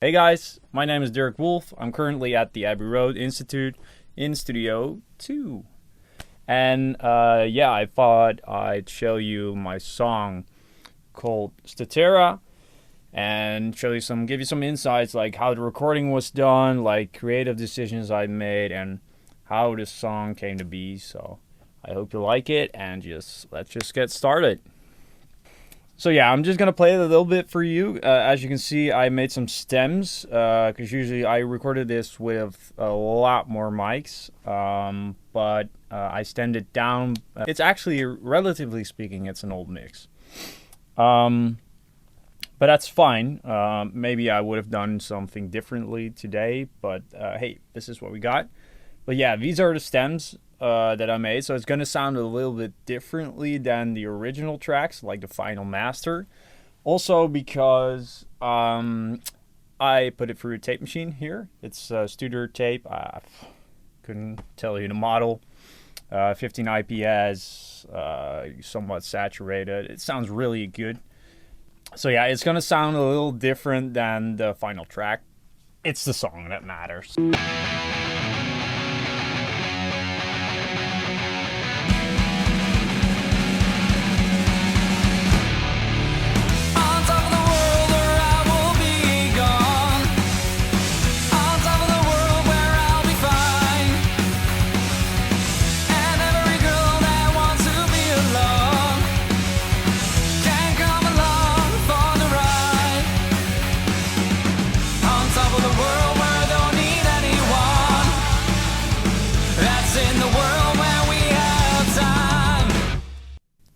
Hey guys, my name is Dirk Wolf. I'm currently at the Abbeyroad Institute in Studio 2. And yeah, I thought I'd show you my song called STATERA and give you some insights like how the recording was done, like creative decisions I made, and how this song came to be. So I hope you like it, and let's just get started. So yeah, I'm just gonna play it a little bit for you. As you can see, I made some stems because usually I recorded this with a lot more mics, but I stemmed it down. It's actually, relatively speaking, it's an old mix, but that's fine. Maybe I would have done something differently today, but hey, this is what we got. But yeah, these are the stems that I made, so it's gonna sound a little bit differently than the original tracks, like the final master. Also because I put it through a tape machine here. It's Studer tape. I couldn't tell you the model. 15 IPS, somewhat saturated. It sounds really good. So yeah, it's gonna sound a little different than the final track. It's the song that matters.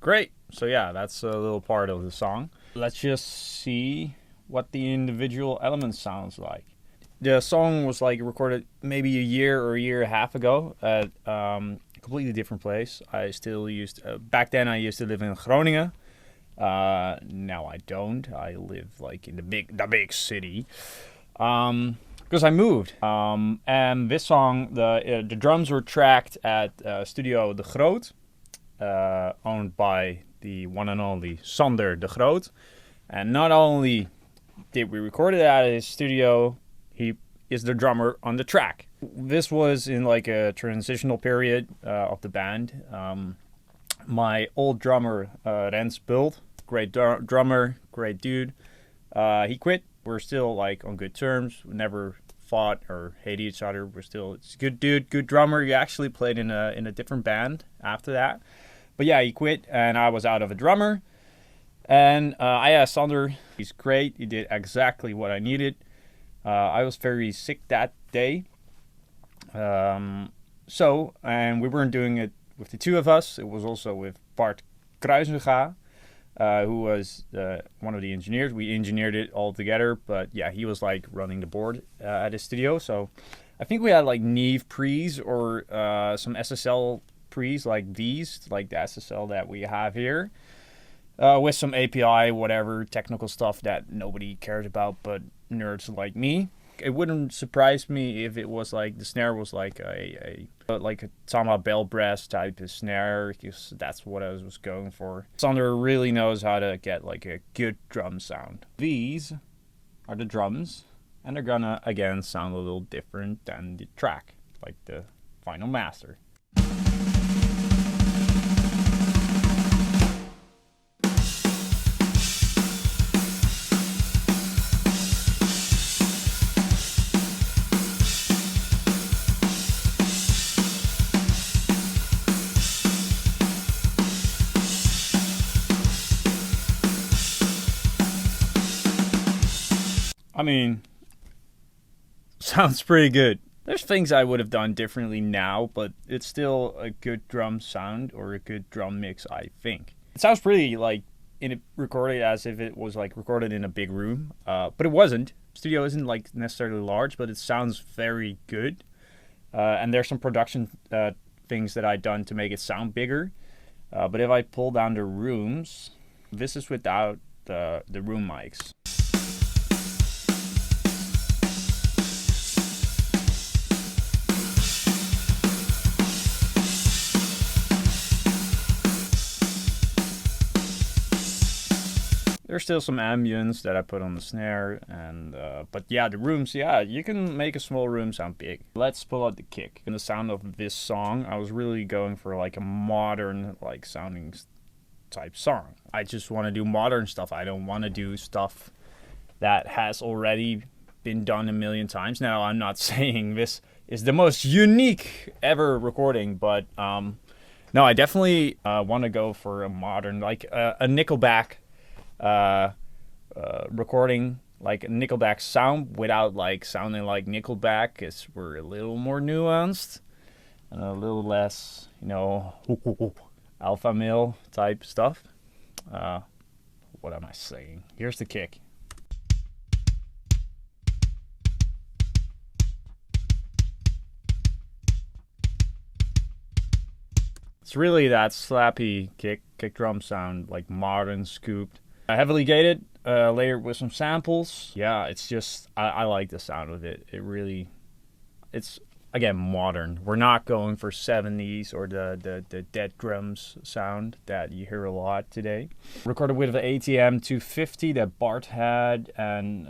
Great. So yeah, that's a little part of the song. Let's just see what the individual elements sounds like. The song was like recorded maybe a year or a year and a half ago at a completely different place. I still used back then I used to live in Groningen. Now I don't. I live like in the big city. Because I moved. And this song, the drums were tracked at Studio de Groot. Owned by the one and only Sander de Groot. And not only did we record it at his studio, he is the drummer on the track. This was in like a transitional period of the band. My old drummer, Rens Bult, great drummer, great dude. He quit. We're still like on good terms. We never fought or hated each other. It's a good dude, good drummer. He actually played in a different band after that. But yeah, he quit, and I was out of a drummer. And I asked Sander. He's great. He did exactly what I needed. I was very sick that day. And we weren't doing it with the two of us. It was also with Bart Kruisinga, who was one of the engineers. We engineered it all together. But yeah, he was like running the board at his studio. So I think we had like Neve pre's or some SSL pre's like these, like the SSL that we have here, with some API, whatever technical stuff that nobody cares about but nerds like me. It wouldn't surprise me if it was like the snare was like a Tama bell brass type of snare, because that's what I was going for. Sander really knows how to get like a good drum sound. These are the drums, and they're gonna again sound a little different than the track, like the final master. I mean, sounds pretty good. There's things I would have done differently now, but it's still a good drum sound or a good drum mix, I think. It sounds pretty like recorded as if it was like recorded in a big room, but it wasn't. Studio isn't like necessarily large, but it sounds very good. And there's some production things that I've done to make it sound bigger. But if I pull down the rooms, this is without the room mics. There's still some ambience that I put on the snare, and but yeah, the rooms, yeah, you can make a small room sound big. Let's pull out the kick. In the sound of this song, I was really going for like a modern, like sounding type song. I just want to do modern stuff. I don't want to do stuff that has already been done a million times. Now, I'm not saying this is the most unique ever recording, but no, I definitely want to go for a modern, like a Nickelback recording, like a Nickelback sound without like sounding like Nickelback, because we're a little more nuanced and a little less, you know, alpha male type stuff. What am I saying? Here's the kick. It's really that slappy kick drum sound, like modern scooped. Heavily gated, layered with some samples. Yeah, it's just, I like the sound of it. It really, it's, again, modern. We're not going for 70s or the dead drums sound that you hear a lot today. Recorded with an ATM 250 that Bart had, and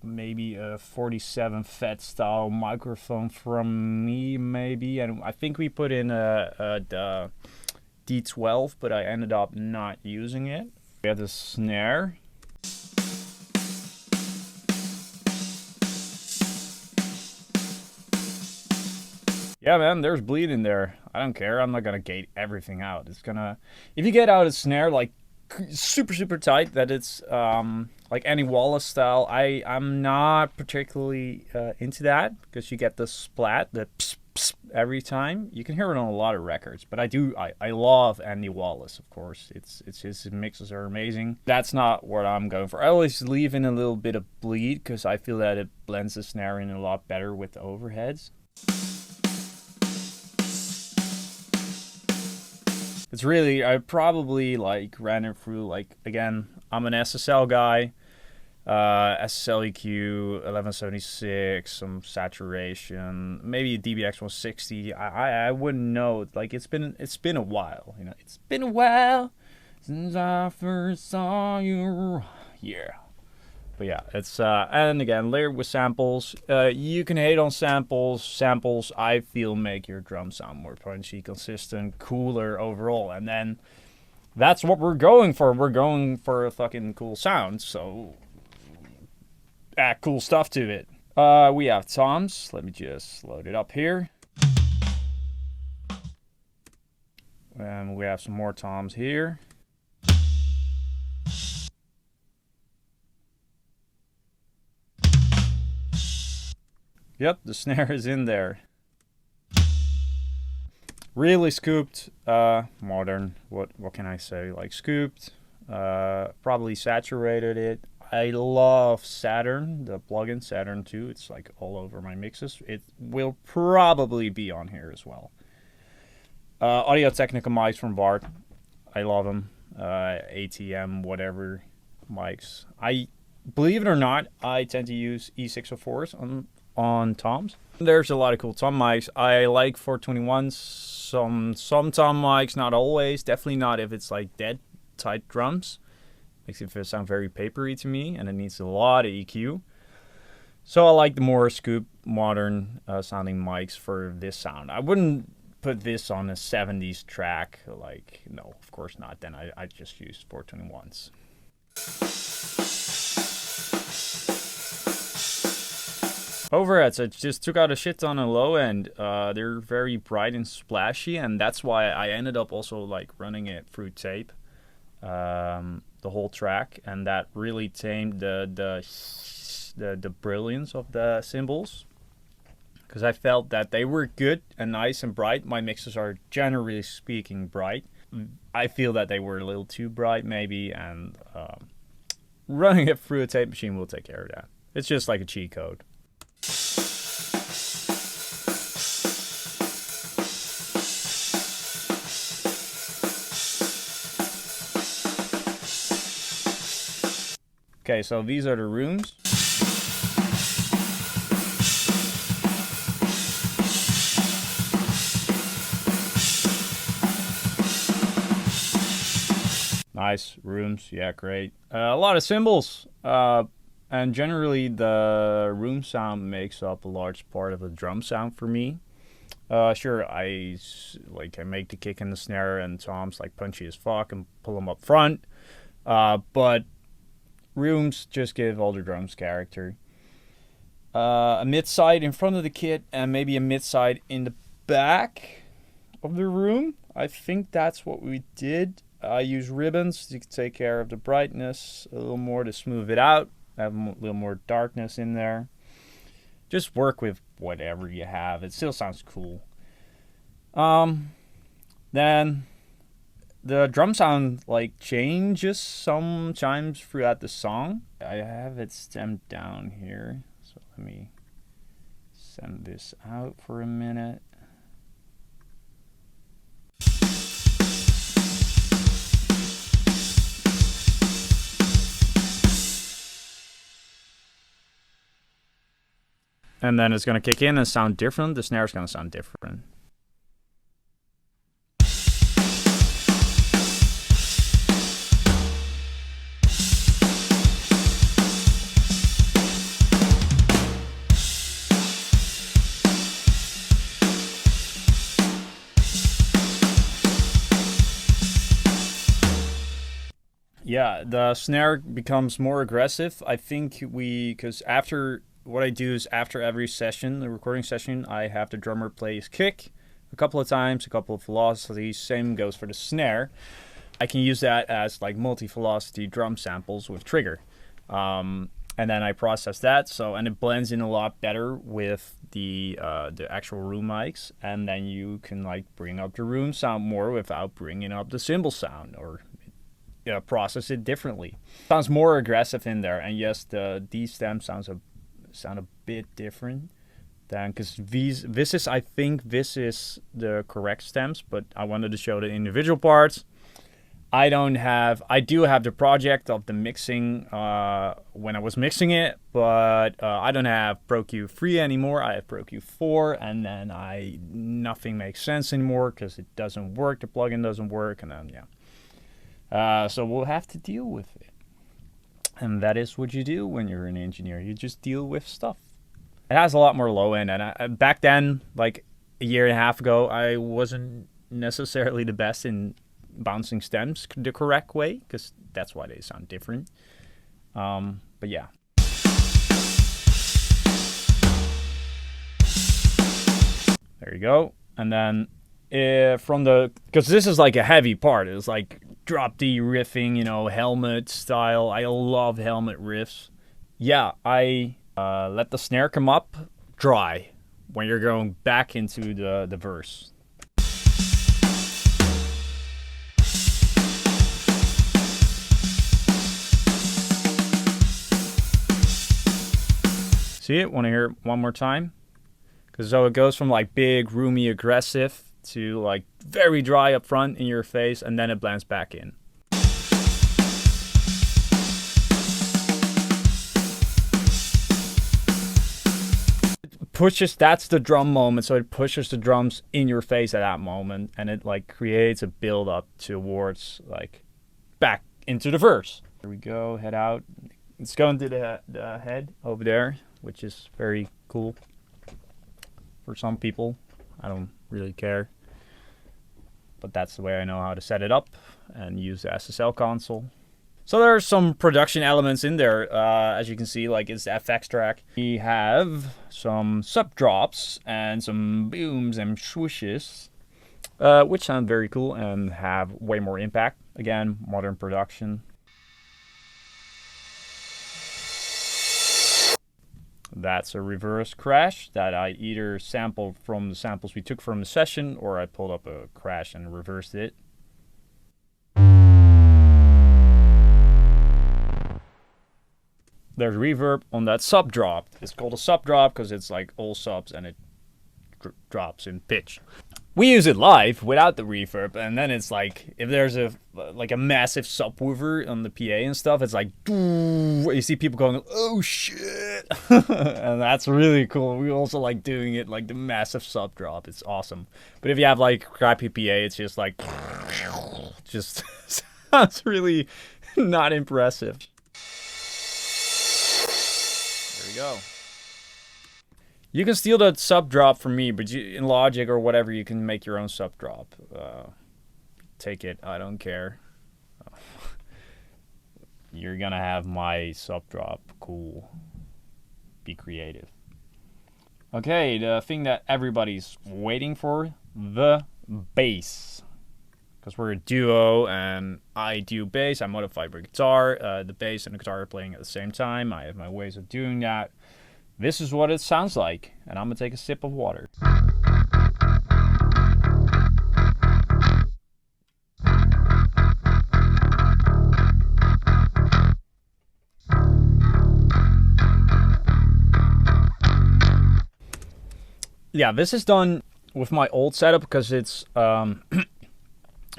maybe a 47 FET style microphone from me, maybe. And I think we put in the D12, but I ended up not using it. We have the snare. Yeah, man, there's bleed in there. I don't care. I'm not gonna gate everything out. It's gonna, if you get out a snare like super tight, that it's like any Wallace style, I'm not particularly into that, because you get the splat, the pss, pss, every time. You can hear it on a lot of records, but I love Andy Wallace, of course. It's his mixes are amazing. That's not what I'm going for. I always leave in a little bit of bleed, because I feel that it blends the snare in a lot better with the overheads. It's really, I probably like ran it through, like, again, I'm an SSL guy, SSL EQ, 1176, some saturation, maybe a DBX 160. I wouldn't know. Like, it's been a while, you know. It's been a while since I first saw you. Yeah. But yeah, it's, and again, layered with samples. You can hate on samples. Samples, I feel, make your drum sound more punchy, consistent, cooler overall. And then that's what we're going for. We're going for a fucking cool sound, so add cool stuff to it. We have toms. Let me just load it up here. And we have some more toms here. Yep, the snare is in there. Really scooped, modern. What can I say? Like scooped, probably saturated it. I love Saturn, the plugin Saturn 2. It's like all over my mixes. It will probably be on here as well. Audio Technica mics from Bart. I love them. ATM, whatever mics. I believe it or not, I tend to use E604s on toms. There's a lot of cool tom mics. I like 421s, some tom mics, not always. Definitely not if it's like dead tight drums. Makes it sound very papery to me, and it needs a lot of EQ. So I like the more scoop, modern sounding mics for this sound. I wouldn't put this on a 70s track. Like, no, of course not. Then I just use 421s. Overheads, I just took out a shit ton of low end. They're very bright and splashy, and that's why I ended up also like running it through tape, the whole track, and that really tamed the brilliance of the cymbals, because I felt that they were good and nice and bright. My mixes are generally speaking bright. I feel that they were a little too bright maybe, and running it through a tape machine will take care of that. It's just like a cheat code. Okay, so these are the rooms. Nice. Rooms. Yeah, great. A lot of cymbals. And generally the room sound makes up a large part of the drum sound for me. Sure, I make the kick and the snare and toms like punchy as fuck and pull them up front. But rooms just give all the drums character. A mid-side in front of the kit and maybe a mid-side in the back of the room. I think that's what we did. I use ribbons to take care of the brightness, a little more to smooth it out, have a little more darkness in there. Just work with whatever you have. It still sounds cool. Then the drum sound changes sometimes throughout the song. I have it stemmed down here, so let me send this out for a minute. And then it's going to kick in and sound different. The snare's going to sound different. Yeah, the snare becomes more aggressive. I think because what I do is after every session, the recording session, I have the drummer play his kick a couple of times, a couple of philosophies. Same goes for the snare. I can use that as multi-velocity drum samples with trigger. And then I process that, and it blends in a lot better with the actual room mics. And then you can bring up the room sound more without bringing up the cymbal sound or process it differently. Sounds more aggressive in there. And yes, these stems sound a bit different than, because I think this is the correct stems, but I wanted to show the individual parts. I do have the project of the mixing when I was mixing it, but I don't have Pro Q3 anymore. I have Pro Q4, and then nothing makes sense anymore because it doesn't work. The plugin doesn't work, and then so we'll have to deal with it. And that is what you do when you're an engineer. You just deal with stuff. It has a lot more low end. And back then, a year and a half ago, I wasn't necessarily the best in bouncing stems the correct way, because that's why they sound different. But yeah. There you go. And then because this is a heavy part. It's drop D riffing, helmet style. I love helmet riffs. Yeah, I let the snare come up dry when you're going back into the verse. See it? Want to hear it one more time? Because it goes from big, roomy, aggressive to very dry up front in your face, and then it blends back in. That's the drum moment, so it pushes the drums in your face at that moment, and it creates a build up towards back into the verse. Here we go, head out. It's going to the head over there, which is very cool for some people. I don't really care. But that's the way I know how to set it up and use the SSL console. So there are some production elements in there. As you can see, it's the FX track. We have some sub drops and some booms and swooshes, which sound very cool and have way more impact. Again, modern production. That's a reverse crash that I either sampled from the samples we took from the session, or I pulled up a crash and reversed it. There's reverb on that sub drop. It's called a sub drop because it's all subs and it drops in pitch. We use it live without the reverb, and then it's if there's a massive subwoofer on the PA and stuff, it's you see people going, oh shit, and that's really cool. We also like doing it the massive sub drop. It's awesome. But if you have crappy PA, it's just just sounds really not impressive. There we go. You can steal that sub drop from me, but in Logic or whatever, you can make your own sub drop. Take it. I don't care. You're gonna have my sub drop. Cool. Be creative. Okay, the thing that everybody's waiting for, the bass. Because we're a duo and I do bass, I modify my guitar. The bass and the guitar are playing at the same time. I have my ways of doing that. This is what it sounds like. And I'm going to take a sip of water. Yeah, this is done with my old setup because it's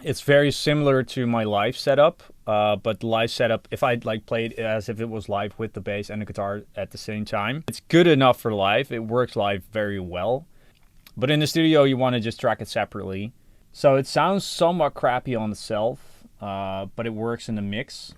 it's very similar to my live setup. But the live setup, if I like played as if it was live with the bass and the guitar at the same time, it's good enough for live. It works live very well. But in the studio, you want to just track it separately. So it sounds somewhat crappy on itself, but it works in the mix.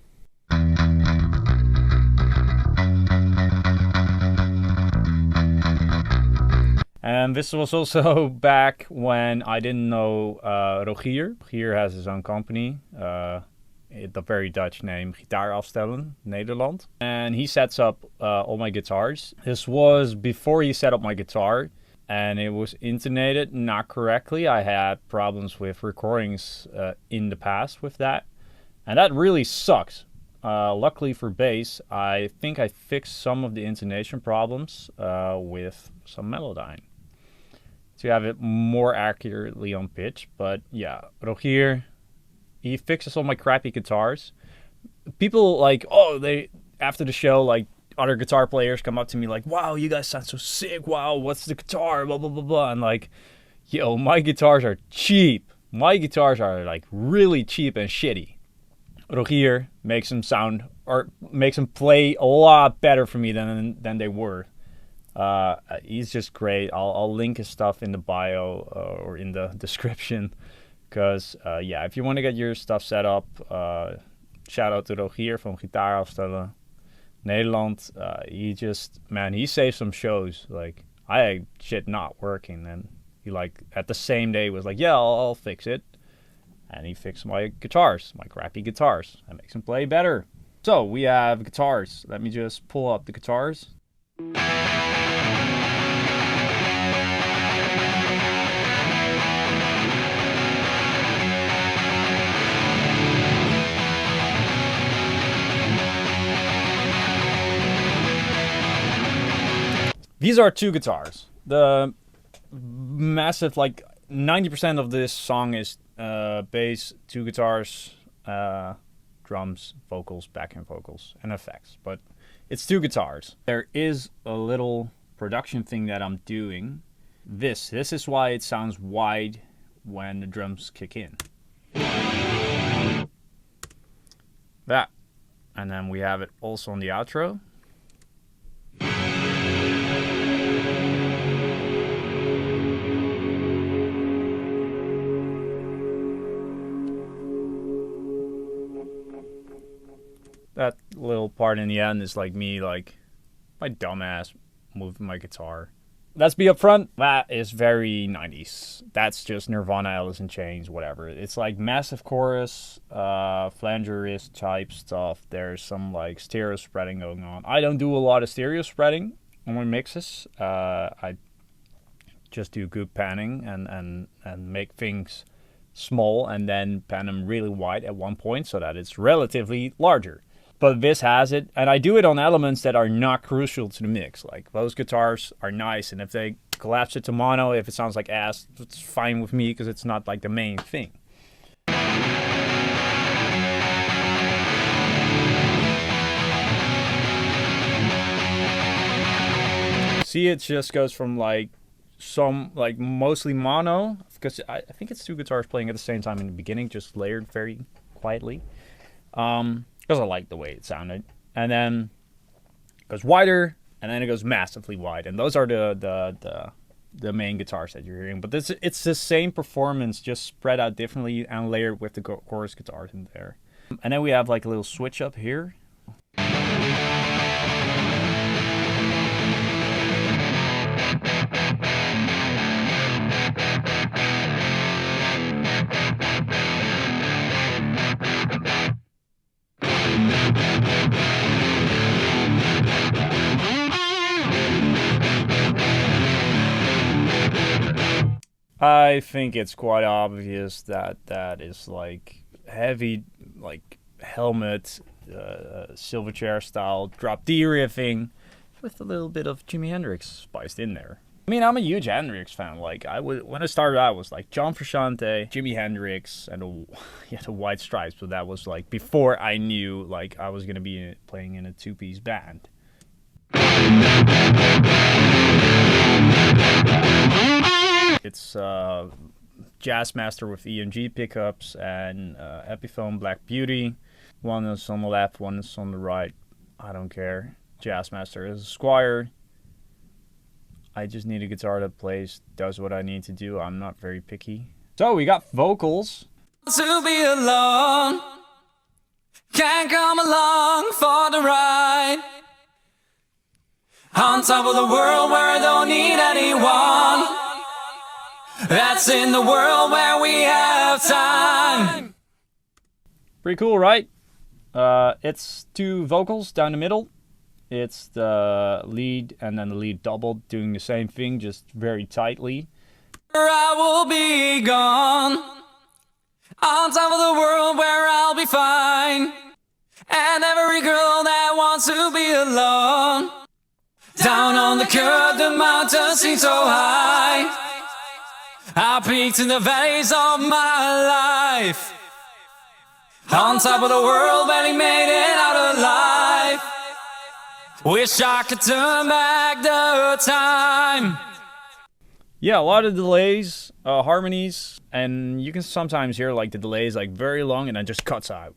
And this was also back when I didn't know Rogier. Rogier has his own company. The very Dutch name, Gitaar Afstellen Nederland. And he sets up all my guitars. This was before he set up my guitar. And it was intonated not correctly. I had problems with recordings in the past with that. And that really sucks. Luckily for bass, I think I fixed some of the intonation problems with some Melodyne to have it more accurately on pitch. But yeah, Rogier, he fixes all my crappy guitars. People like, after the show, like other guitar players come up to me like, wow, you guys sound so sick. Wow, what's the guitar? Blah, blah, blah, blah. And like, yo, my guitars are cheap. My guitars are like really cheap and shitty. Rogier makes them sound or makes them play a lot better for me than they were. He's just great. I'll link his stuff in the bio or in the description. Because, yeah, if you want to get your stuff set up, shout out to Rogier from Gitaar Afstellen Nederland. He saved some shows. Like, I had shit not working. And he, like, at the same day was like, yeah, I'll fix it. And he fixed my guitars, my crappy guitars. That makes them play better. So, we have guitars. Let me just pull up the guitars. These are two guitars. The massive, like 90% of this song is bass, two guitars, drums, vocals, backing vocals, and effects. But it's two guitars. There is a little production thing that I'm doing. This is why it sounds wide when the drums kick in. That. And then we have it also on the outro. That little part in the end is like me, like my dumbass moving my guitar. Let's be upfront, that is very 90s. That's just Nirvana, Alice in Chains, whatever. It's like massive chorus, flangerist type stuff. There's some like stereo spreading going on. I don't do a lot of stereo spreading on my mixes. I just do good panning and make things small and then pan them really wide at one point so that it's relatively larger. But this has it, and I do it on elements that are not crucial to the mix. Like, those guitars are nice, and if they collapse it to mono, if it sounds like ass, it's fine with me, because it's not, like, the main thing. See, it just goes from, like, mostly mono, because I think it's two guitars playing at the same time in the beginning, just layered very quietly. Because I like the way it sounded. And then it goes wider, and then it goes massively wide. And those are the main guitars that you're hearing. But it's the same performance, just spread out differently and layered with the chorus guitars in there. And then we have like a little switch up here. I think it's quite obvious that that is like heavy, like helmet, Silverchair style drop D riffing with a little bit of Jimi Hendrix spiced in there. I mean, I'm a huge Hendrix fan. Like, when I started out, I was like John Frusciante, Jimi Hendrix, and the White Stripes. But that was like before I knew like I was gonna be playing in a two-piece band. It's Jazzmaster with EMG pickups and Epiphone Black Beauty. One is on the left, one is on the right. I don't care. Jazzmaster is a Squire. I just need a guitar that plays, does what I need to do. I'm not very picky. So we got vocals. To be alone, can't come along for the ride. On top of the world where I don't need anyone. That's in the world where we have time. Pretty cool, right? It's two vocals down the middle. It's the lead and then the lead double doing the same thing, just very tightly. I will be gone. On top of the world where I'll be fine. And every girl that wants to be alone. Down on the curve, the mountain seems so high. I peaked in the valleys of my life. On top of the world, barely made it out alive. Wish I could turn back the time. Yeah, a lot of delays, harmonies, and you can sometimes hear like the delays like very long and then just cuts out.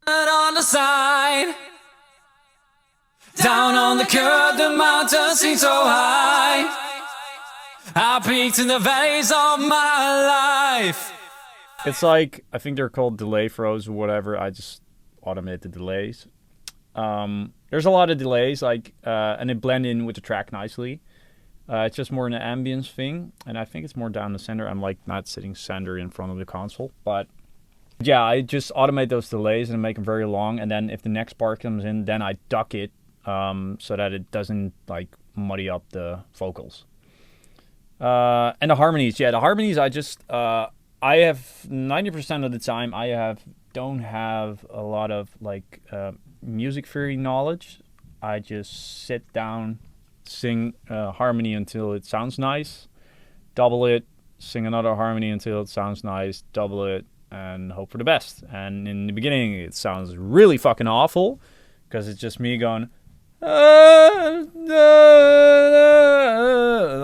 On the side, down on the curve, the mountain seems so high. I peaked in the valleys of my life. It's like, I think they're called delay throws or whatever. I just automate the delays. There's a lot of delays, like, and they blend in with the track nicely. It's just more an ambience thing, and I think it's more down the center. I'm like not sitting center in front of the console, but yeah, I just automate those delays and make them very long. And then if the next part comes in, then I duck it so that it doesn't like muddy up the vocals. And the harmonies, yeah, the harmonies. I just I have 90% of the time don't have a lot of like music theory knowledge. I just sit down, sing harmony until it sounds nice, double it, sing another harmony until it sounds nice, double it, and hope for the best. And in the beginning, it sounds really fucking awful because it's just me going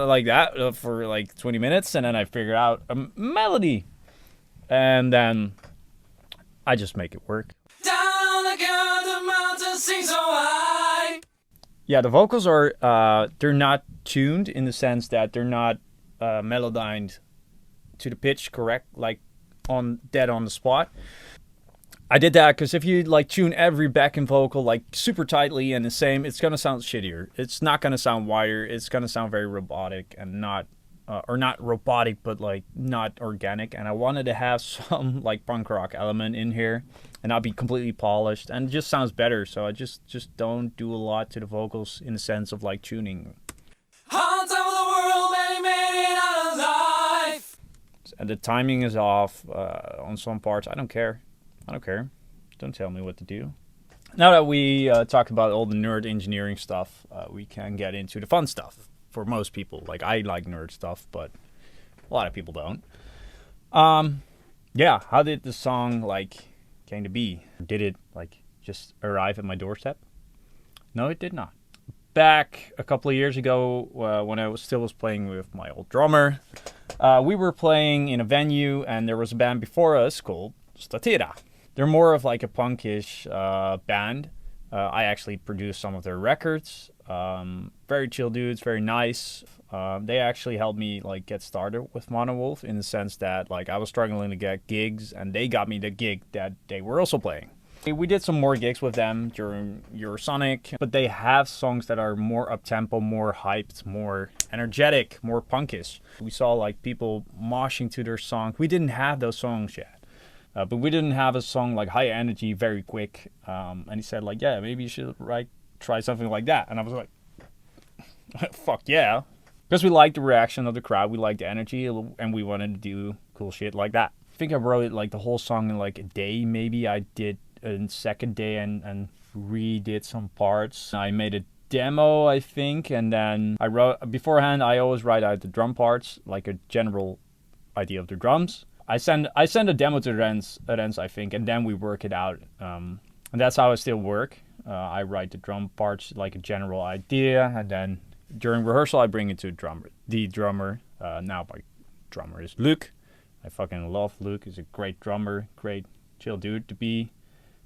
like that for like 20 minutes, and then I figure out a melody, and then I just make it work. Down on the curve, the mountain seems so high. Yeah, the vocals are they're not tuned in the sense that they're not melodined to the pitch correct, like on dead on the spot. I did that because if you like tune every backing vocal like super tightly and the same, it's gonna sound shittier. It's not gonna sound wider. It's gonna sound very robotic and not, or not robotic, but like not organic. And I wanted to have some like punk rock element in here and not be completely polished, and it just sounds better. So I just don't do a lot to the vocals in the sense of like tuning. On top of the world, they made it out alive. And the timing is off on some parts. I don't care. Don't tell me what to do. Now that we talked about all the nerd engineering stuff, we can get into the fun stuff for most people. Like, I like nerd stuff, but a lot of people don't. Yeah, how did the song, like, came to be? Did it, like, just arrive at my doorstep? No, it did not. Back a couple of years ago, when I was playing with my old drummer, we were playing in a venue, and there was a band before us called STATERA. They're more of like a punkish band. I actually produced some of their records. Very chill dudes, very nice. They actually helped me like get started with MONOWOLF in the sense that like I was struggling to get gigs, and they got me the gig that they were also playing. We did some more gigs with them during Eurosonic, but they have songs that are more up-tempo, more hyped, more energetic, more punkish. We saw like people moshing to their songs. We didn't have those songs yet. But we didn't have a song like high energy, very quick. And he said like, yeah, maybe you should try something like that. And I was like, fuck yeah. Because we liked the reaction of the crowd, we liked the energy, and we wanted to do cool shit like that. I think I wrote like the whole song in like a day, maybe. I did a second day and redid some parts. I made a demo, I think, and then I wrote, beforehand I always write out the drum parts, like a general idea of the drums. I send a demo to Rens, I think, and then we work it out. And that's how I still work. I write the drum parts, like a general idea, and then during rehearsal I bring it to the drummer. Now my drummer is Luke. I fucking love Luke. He's a great drummer, great chill dude to be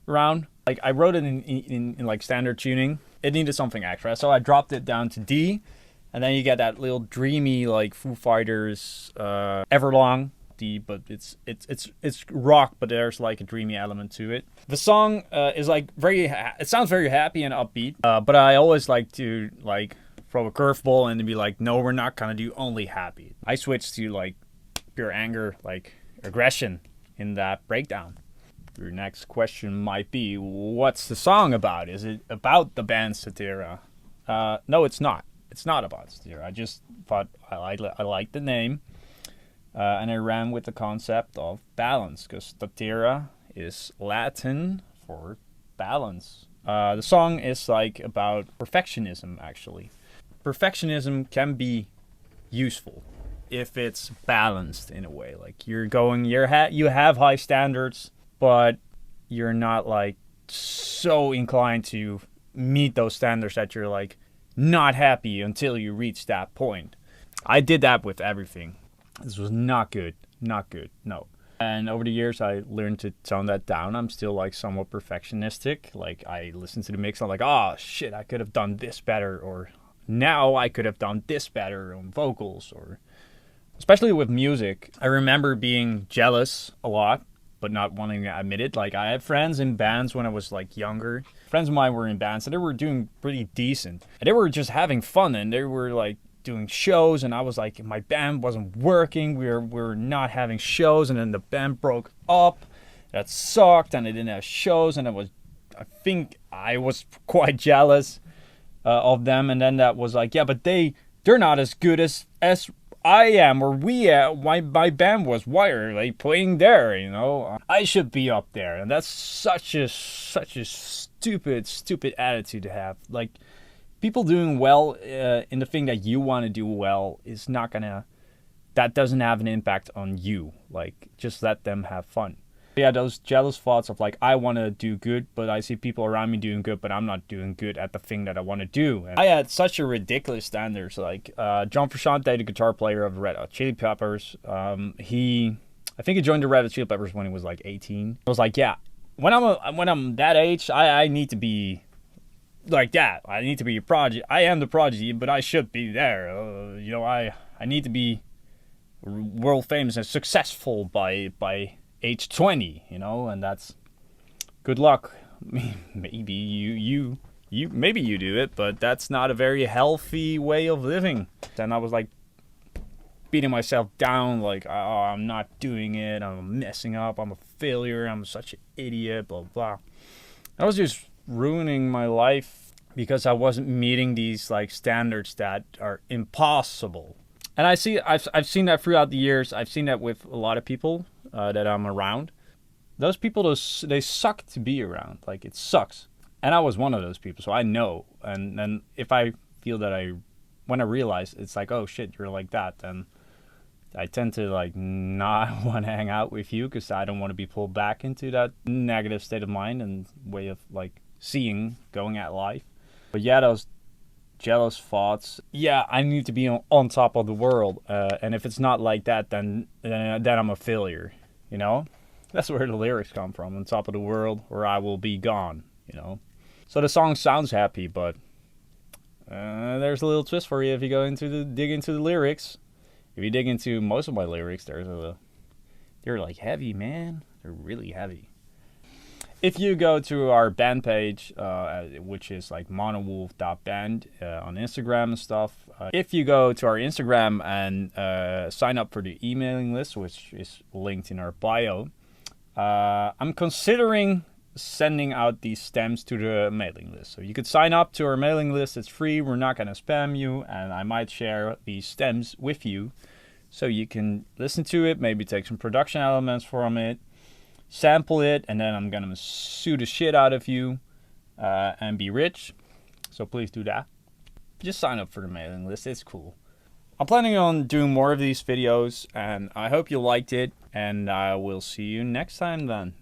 around. Like I wrote it in like standard tuning. It needed something extra, so I dropped it down to D, and then you get that little dreamy like Foo Fighters Everlong. But it's rock, but there's like a dreamy element to it. The song is like it sounds very happy and upbeat, but I always like to like throw a curveball and to be like, no, we're not gonna do only happy. I switched to like pure anger, like aggression in that breakdown. Your next question might be, what's the song about? Is it about the band STATERA? No, it's not. It's not about STATERA. I just thought I liked the name. And I ran with the concept of balance, because STATERA is Latin for balance. The song is like about perfectionism, actually. Perfectionism can be useful if it's balanced in a way. Like you have high standards, but you're not like so inclined to meet those standards that you're like not happy until you reach that point. I did that with everything. This was not good, no. And over the years, I learned to tone that down. I'm still like somewhat perfectionistic. Like I listen to the mix, I'm like, oh shit, I could have done this better, or now I could have done this better on vocals, or especially with music. I remember being jealous a lot, but not wanting to admit it. Like I had friends in bands when I was like younger. Friends of mine were in bands and they were doing pretty decent. And they were just having fun, and they were like doing shows, and I was like, my band wasn't working, we were not having shows, and then the band broke up. That sucked, and they didn't have shows, and I think I was quite jealous of them. And then that was like, yeah, but they're not as good as I am, or my band was. Why are they playing there? You know, I should be up there. And that's such a stupid attitude to have. Like, people doing well in the thing that you want to do well is not gonna. That doesn't have an impact on you. Like, just let them have fun. Yeah, those jealous thoughts of like, I want to do good, but I see people around me doing good, but I'm not doing good at the thing that I want to do. And I had such a ridiculous standards. Like John Frusciante, the guitar player of Red Hot Chili Peppers, I think he joined the Red Hot Chili Peppers when he was like 18. I was like, yeah, when I'm that age, I need to be like that. I need to be a prodigy. I am the prodigy, but I should be there. I need to be world famous and successful by age 20, and that's good luck. Maybe you maybe you do it, but that's not a very healthy way of living. And I was like beating myself down, like, oh, I'm not doing it, I'm messing up, I'm a failure, I'm such an idiot, blah blah. I was just ruining my life because I wasn't meeting these like standards that are impossible. And I've seen that throughout the years. I've seen that with a lot of people that I'm around. Those people, they suck to be around. Like, it sucks. And I was one of those people, so I know. And if I feel that when I realize it's like, oh shit, you're like that, then I tend to like not want to hang out with you, because I don't want to be pulled back into that negative state of mind and way of like going at life. But yeah, those jealous thoughts. Yeah, I need to be on top of the world, and if it's not like that, then I'm a failure. That's where the lyrics come from. On top of the world, or I will be gone. So the song sounds happy, but there's a little twist for you if you dig into the lyrics. If you dig into most of my lyrics, they're like heavy, man. They're really heavy. If you go to our band page, which is like monowolf.band on Instagram and stuff, if you go to our Instagram and sign up for the emailing list, which is linked in our bio, I'm considering sending out these stems to the mailing list. So you could sign up to our mailing list. It's free. We're not going to spam you, and I might share these stems with you so you can listen to it, maybe take some production elements from it, sample it, and then I'm gonna sue the shit out of you and be rich. So please do that. Just sign up for the mailing list. It's cool. I'm planning on doing more of these videos, and I hope you liked it, and I will see you next time then.